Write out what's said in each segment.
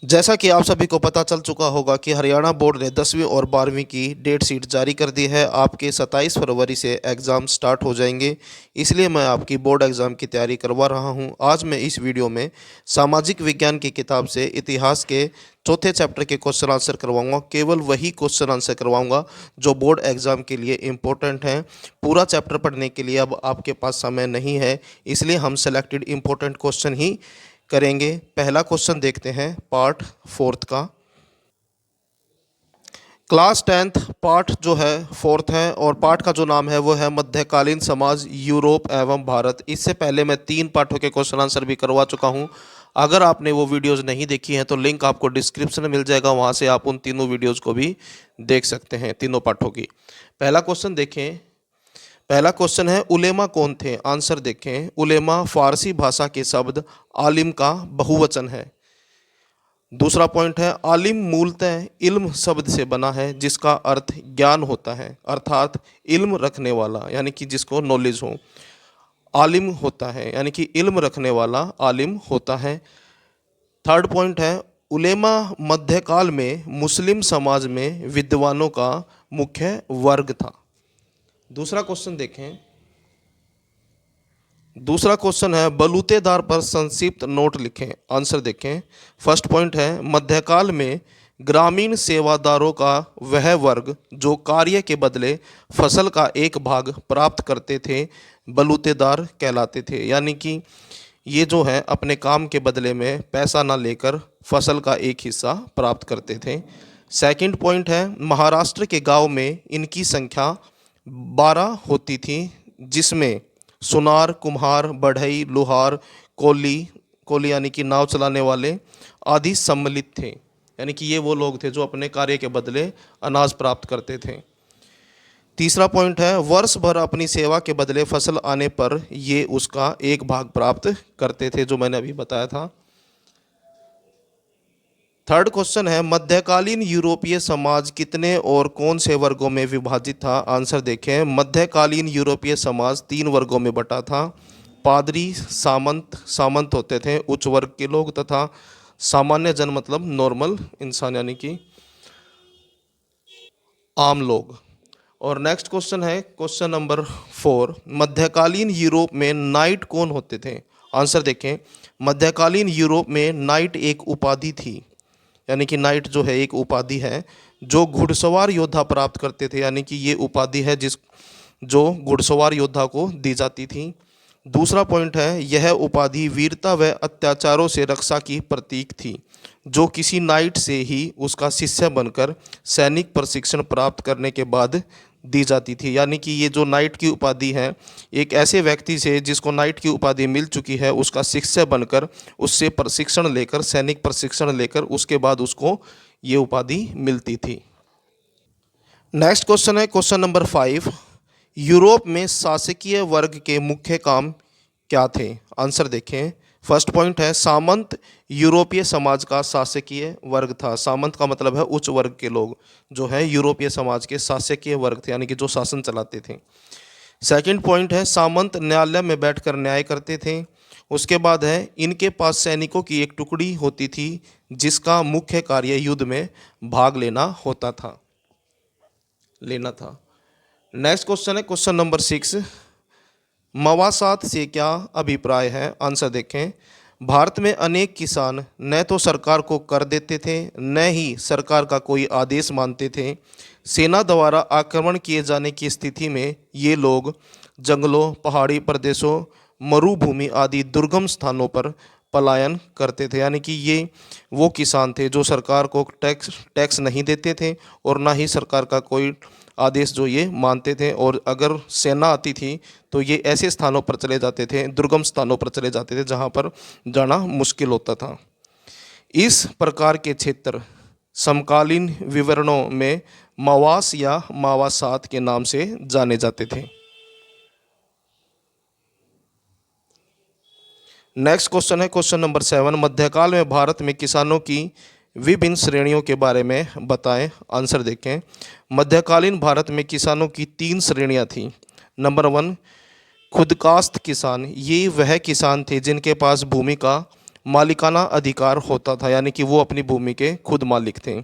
जैसा कि आप सभी को पता चल चुका होगा कि हरियाणा बोर्ड ने 10वीं और 12वीं की डेट शीट जारी कर दी है। आपके 27 फरवरी से एग्ज़ाम स्टार्ट हो जाएंगे, इसलिए मैं आपकी बोर्ड एग्ज़ाम की तैयारी करवा रहा हूं। आज मैं इस वीडियो में सामाजिक विज्ञान की किताब से इतिहास के चौथे चैप्टर के क्वेश्चन आंसर करवाऊंगा। केवल वही क्वेश्चन आंसर करवाऊंगा जो बोर्ड एग्ज़ाम के लिए इम्पोर्टेंट हैं। पूरा चैप्टर पढ़ने के लिए अब आपके पास समय नहीं है, इसलिए हम सेलेक्टेड इम्पोर्टेंट क्वेश्चन ही करेंगे। पहला क्वेश्चन देखते हैं पार्ट फोर्थ का। क्लास 10th पार्ट जो है फोर्थ है और पार्ट का जो नाम है वो है मध्यकालीन समाज यूरोप एवं भारत। इससे पहले मैं 3 पार्टों के क्वेश्चन आंसर भी करवा चुका हूं। अगर आपने वो वीडियोस नहीं देखी हैं तो लिंक आपको डिस्क्रिप्शन में मिल जाएगा, वहां से आप उन तीनों वीडियोस को भी देख सकते हैं, तीनों पाठों की। पहला क्वेश्चन देखें। पहला क्वेश्चन है उलेमा कौन थे। आंसर देखें। उलेमा फारसी भाषा के शब्द आलिम का बहुवचन है। दूसरा पॉइंट है आलिम मूलतः इल्म शब्द से बना है जिसका अर्थ ज्ञान होता है, अर्थात इल्म रखने वाला यानी कि जिसको नॉलेज हो आलिम होता है, यानी कि इल्म रखने वाला आलिम होता है। थर्ड पॉइंट है उलेमा मध्यकाल में मुस्लिम समाज में विद्वानों का मुख्य वर्ग था। दूसरा क्वेश्चन देखें। दूसरा क्वेश्चन है बलूतेदार पर संक्षिप्त नोट लिखें। आंसर देखें। फर्स्ट पॉइंट है मध्यकाल में ग्रामीण सेवादारों का वह वर्ग जो कार्य के बदले फसल का एक भाग प्राप्त करते थे बलूतेदार कहलाते थे, यानी कि ये जो है अपने काम के बदले में पैसा ना लेकर फसल का एक हिस्सा प्राप्त करते थे। सेकंड पॉइंट है महाराष्ट्र के गांव में इनकी संख्या 12 होती थी, जिसमें सुनार, कुम्हार, बढ़ई, लोहार, कोली यानी कि नाव चलाने वाले आदि सम्मिलित थे, यानी कि ये वो लोग थे जो अपने कार्य के बदले अनाज प्राप्त करते थे। तीसरा पॉइंट है वर्ष भर अपनी सेवा के बदले फसल आने पर ये उसका एक भाग प्राप्त करते थे, जो मैंने अभी बताया था। थर्ड क्वेश्चन है मध्यकालीन यूरोपीय समाज कितने और कौन से वर्गों में विभाजित था। आंसर देखें। मध्यकालीन यूरोपीय समाज 3 वर्गों में बटा था। पादरी, सामंत होते थे उच्च वर्ग के लोग, तथा सामान्य जन मतलब नॉर्मल इंसान यानी कि आम लोग। और नेक्स्ट क्वेश्चन है क्वेश्चन नंबर 4 मध्यकालीन यूरोप में नाइट कौन होते थे। आंसर देखें। मध्यकालीन यूरोप में नाइट एक उपाधि थी, यानी कि नाइट जो है एक उपाधि है जो घुड़सवार योद्धा प्राप्त करते थे, यानी कि ये उपाधि है जो घुड़सवार योद्धा को दी जाती थी। दूसरा पॉइंट है यह उपाधि वीरता व अत्याचारों से रक्षा की प्रतीक थी, जो किसी नाइट से ही उसका शिष्य बनकर सैनिक प्रशिक्षण प्राप्त करने के बाद दी जाती थी। यानी कि ये जो नाइट की उपाधि है एक ऐसे व्यक्ति से जिसको नाइट की उपाधि मिल चुकी है उसका शिष्य बनकर उससे प्रशिक्षण लेकर सैनिक प्रशिक्षण लेकर उसके बाद उसको ये उपाधि मिलती थी। नेक्स्ट क्वेश्चन है क्वेश्चन नंबर 5 यूरोप में शासकीय वर्ग के मुख्य काम क्या थे। आंसर देखें। फर्स्ट पॉइंट है सामंत यूरोपीय समाज का शासकीय वर्ग था। सामंत का मतलब है उच्च वर्ग के लोग जो है यूरोपीय समाज के शासकीय वर्ग थे, यानी कि जो शासन चलाते थे। सेकंड पॉइंट है सामंत न्यायालय में बैठकर न्याय करते थे। उसके बाद है इनके पास सैनिकों की एक टुकड़ी होती थी जिसका मुख्य कार्य युद्ध में भाग लेना था। नेक्स्ट क्वेश्चन है क्वेश्चन नंबर 6 मवासात से क्या अभिप्राय है। आंसर देखें। भारत में अनेक किसान न तो सरकार को कर देते थे न ही सरकार का कोई आदेश मानते थे। सेना द्वारा आक्रमण किए जाने की स्थिति में ये लोग जंगलों, पहाड़ी प्रदेशों, मरुभूमि आदि दुर्गम स्थानों पर पलायन करते थे, यानी कि ये वो किसान थे जो सरकार को टैक्स नहीं देते थे और ना ही सरकार का कोई आदेश जो ये मानते थे। और अगर सेना आती थी तो ये ऐसे स्थानों पर चले जाते थे, दुर्गम स्थानों पर चले जाते थे जहाँ पर जाना मुश्किल होता था। इस प्रकार के क्षेत्र समकालीन विवरणों में मवास या मावासात के नाम से जाने जाते थे। नेक्स्ट क्वेश्चन है क्वेश्चन नंबर 7 मध्यकाल में भारत में किसानों की विभिन्न श्रेणियों के बारे में बताएं। आंसर देखें। मध्यकालीन भारत में किसानों की 3 श्रेणियां थीं। नंबर 1 खुदकास्ट किसान, ये वह किसान थे जिनके पास भूमि का मालिकाना अधिकार होता था, यानी कि वो अपनी भूमि के खुद मालिक थे।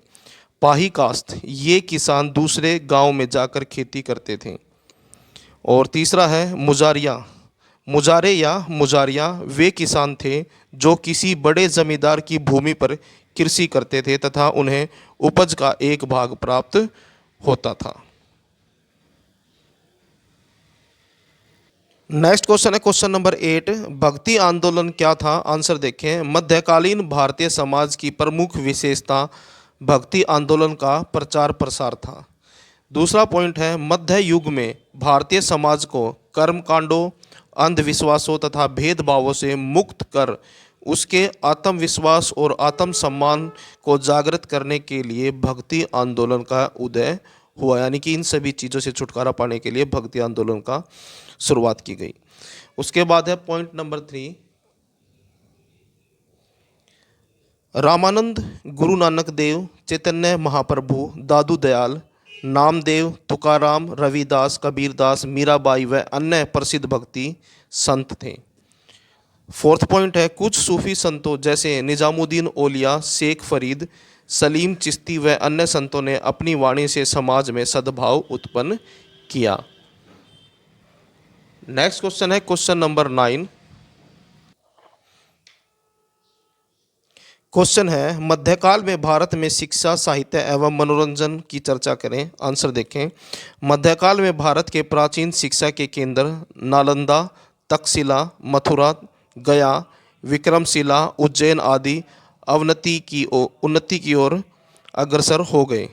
पाही कास्त, ये किसान दूसरे गांव में जाकर खेती करते थे। और तीसरा है मुजारिया। मुजारे या मुजारिया वे किसान थे जो किसी बड़े जमींदार की भूमि पर कृषि करते थे तथा उन्हें उपज का एक भाग प्राप्त होता था। नेक्स्ट क्वेश्चन है क्वेश्चन नंबर 8, भक्ति आंदोलन क्या था? आंसर देखें। मध्यकालीन भारतीय समाज की प्रमुख विशेषता भक्ति आंदोलन का प्रचार प्रसार था। दूसरा पॉइंट है, मध्य युग में भारतीय समाज को कर्मकांडों, अंधविश्वासों तथा भेदभावों से मुक्त कर उसके आत्मविश्वास और आत्मसम्मान को जागृत करने के लिए भक्ति आंदोलन का उदय हुआ, यानी कि इन सभी चीज़ों से छुटकारा पाने के लिए भक्ति आंदोलन का शुरुआत की गई। उसके बाद है पॉइंट नंबर 3, रामानंद, गुरु नानक देव, चैतन्य महाप्रभु, दादू दयाल, नामदेव, तुकाराम, रविदास, कबीरदास, मीराबाई व अन्य प्रसिद्ध भक्ति संत थे। फोर्थ पॉइंट है, कुछ सूफी संतों जैसे निजामुद्दीन औलिया, शेख फरीद, सलीम चिश्ती व अन्य संतों ने अपनी वाणी से समाज में सद्भाव उत्पन्न किया। नेक्स्ट क्वेश्चन है क्वेश्चन नंबर 9। क्वेश्चन है, मध्यकाल में भारत में शिक्षा, साहित्य एवं मनोरंजन की चर्चा करें। आंसर देखें। मध्यकाल में भारत के प्राचीन शिक्षा के केंद्र नालंदा, तक्षशिला, मथुरा, गया, विक्रमशिला, उज्जैन आदि उन्नति की ओर अग्रसर हो गए।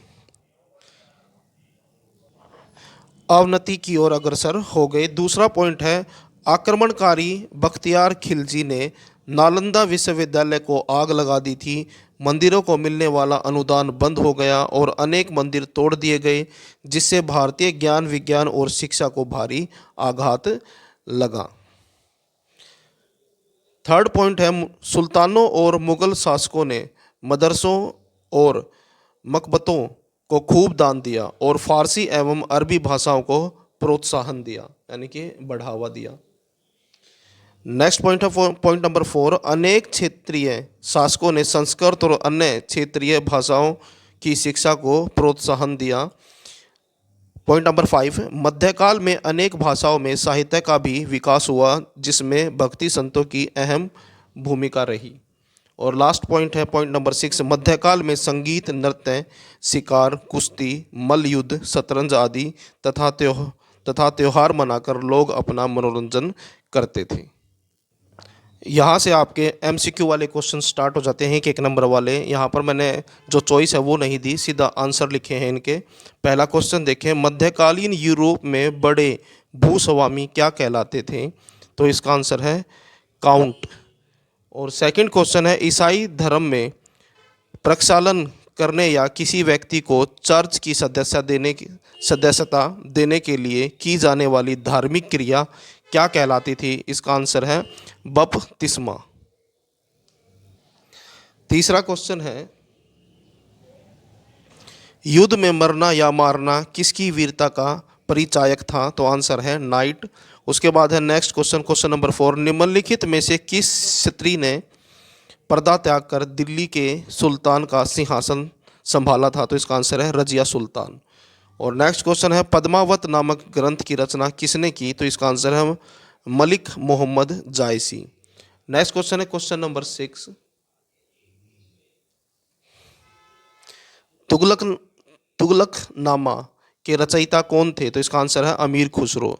अवनति की ओर अग्रसर हो गए। दूसरा पॉइंट है, आक्रमणकारी बख्तियार खिलजी ने नालंदा विश्वविद्यालय को आग लगा दी थी। मंदिरों को मिलने वाला अनुदान बंद हो गया और अनेक मंदिर तोड़ दिए गए, जिससे भारतीय ज्ञान, विज्ञान और शिक्षा को भारी आघात लगा। थर्ड पॉइंट है, सुल्तानों और मुगल शासकों ने मदरसों और मकबतों को खूब दान दिया और फारसी एवं अरबी भाषाओं को प्रोत्साहन दिया, यानी कि बढ़ावा दिया। नेक्स्ट पॉइंट है पॉइंट नंबर 4, अनेक क्षेत्रीय शासकों ने संस्कृत और अन्य क्षेत्रीय भाषाओं की शिक्षा को प्रोत्साहन दिया। पॉइंट नंबर 5, मध्यकाल में अनेक भाषाओं में साहित्य का भी विकास हुआ, जिसमें भक्ति संतों की अहम भूमिका रही। और लास्ट पॉइंट है पॉइंट नंबर 6, मध्यकाल में संगीत, नृत्य, शिकार, कुश्ती, मल्लयुद्ध, शतरंज आदि तथा त्योहार मनाकर लोग अपना मनोरंजन करते थे। यहाँ से आपके MCQ वाले क्वेश्चन स्टार्ट हो जाते हैं, एक नंबर वाले। यहाँ पर मैंने जो चॉइस है वो नहीं दी, सीधा आंसर लिखे हैं इनके। पहला क्वेश्चन देखें, मध्यकालीन यूरोप में बड़े भूस्वामी क्या कहलाते थे? तो इसका आंसर है काउंट। और सेकंड क्वेश्चन है, ईसाई धर्म में प्रक्षालन करने या किसी व्यक्ति को चर्च की सदस्यता देने के लिए की जाने वाली धार्मिक क्रिया क्या कहलाती थी? इसका आंसर है बपतिस्मा। तीसरा क्वेश्चन है, युद्ध में मरना या मारना किसकी वीरता का परिचायक था? तो आंसर है नाइट। उसके बाद है नेक्स्ट क्वेश्चन, क्वेश्चन नंबर 4, निम्नलिखित में से किस स्त्री ने पर्दा त्याग कर दिल्ली के सुल्तान का सिंहासन संभाला था? तो इसका आंसर है रजिया सुल्तान। और नेक्स्ट क्वेश्चन है, पद्मावत नामक ग्रंथ की रचना किसने की? तो इसका आंसर है मलिक मोहम्मद जायसी। नेक्स्ट क्वेश्चन है क्वेश्चन नंबर 6, तुगलकनामा के रचयिता कौन थे? तो इसका आंसर है अमीर खुसरो।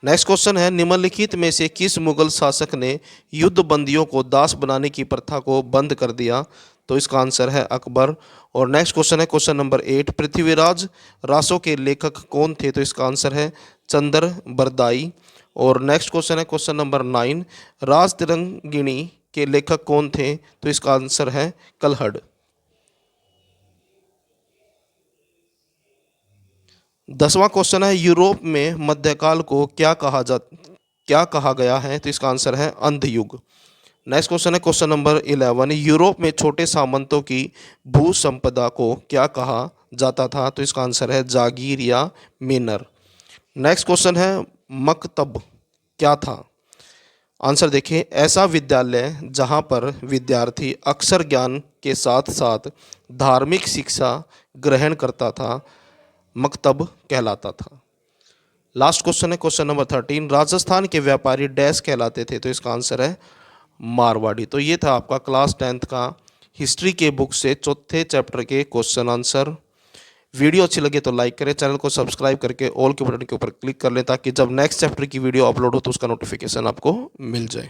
नेक्स्ट क्वेश्चन है, निम्नलिखित में से किस मुगल शासक ने युद्ध बंदियों को दास बनाने की प्रथा को बंद कर दिया? तो इसका आंसर है अकबर। और नेक्स्ट क्वेश्चन है क्वेश्चन नंबर 8, पृथ्वीराज रासों के लेखक कौन थे? तो इसका आंसर है चंद्र बरदाई। और नेक्स्ट क्वेश्चन है क्वेश्चन नंबर 9, राज तिरंगिणी के लेखक कौन थे? तो इसका आंसर है कलहड़। 10वां क्वेश्चन है, यूरोप में मध्यकाल को क्या कहा गया है? तो इसका आंसर है अंधयुग। नेक्स्ट क्वेश्चन है क्वेश्चन नंबर 11, यूरोप में छोटे सामंतों की भू संपदा को क्या कहा जाता था? तो इसका आंसर है जागीर या मेनर। नेक्स्ट क्वेश्चन है, मकतब क्या था? आंसर देखिए, ऐसा विद्यालय जहाँ पर विद्यार्थी अक्षर ज्ञान के साथ साथ धार्मिक शिक्षा ग्रहण करता था, मकतब कहलाता था। लास्ट क्वेश्चन है क्वेश्चन नंबर 13, राजस्थान के व्यापारी डैश कहलाते थे, तो इसका आंसर है मारवाड़ी। तो ये था आपका क्लास 10th का हिस्ट्री के बुक से चौथे चैप्टर के क्वेश्चन आंसर। वीडियो अच्छी लगे तो लाइक करें, चैनल को सब्सक्राइब करके ऑल के बटन के ऊपर क्लिक कर लें ताकि जब नेक्स्ट चैप्टर की वीडियो अपलोड हो तो उसका नोटिफिकेशन आपको मिल जाए।